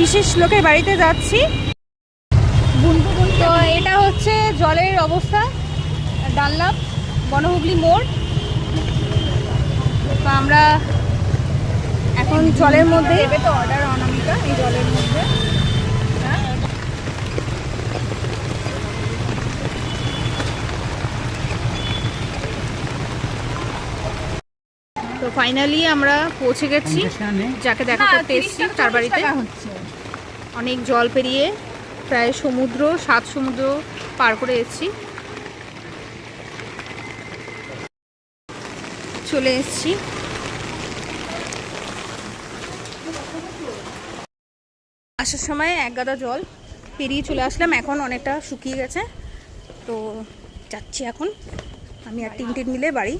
বিশেষ লোকের বাড়িতে যাচ্ছি। তো এটা হচ্ছে জলের অবস্থা, ডানলাপ বনহুগলি মোড়। তো আমরা এখন জলের মধ্যে তো অর্ডার অনামিকা এই জলের মধ্যে। তো ফাইনালি আমরা পৌঁছে গেছি যাকে দেখা করতে এসেছি তার বাড়িতে। অনেক জল পেরিয়ে প্রায় সমুদ্র 7 সমুদ্র পার করে এসেছি, চলে এসেছি। আসার সময় এক গাদা জল পেরিয়ে চলে আসলাম, এখন অনেকটা শুকিয়ে গেছে। তো যাচ্ছি এখন আমি আর টিনটিন মিলে বাড়ি।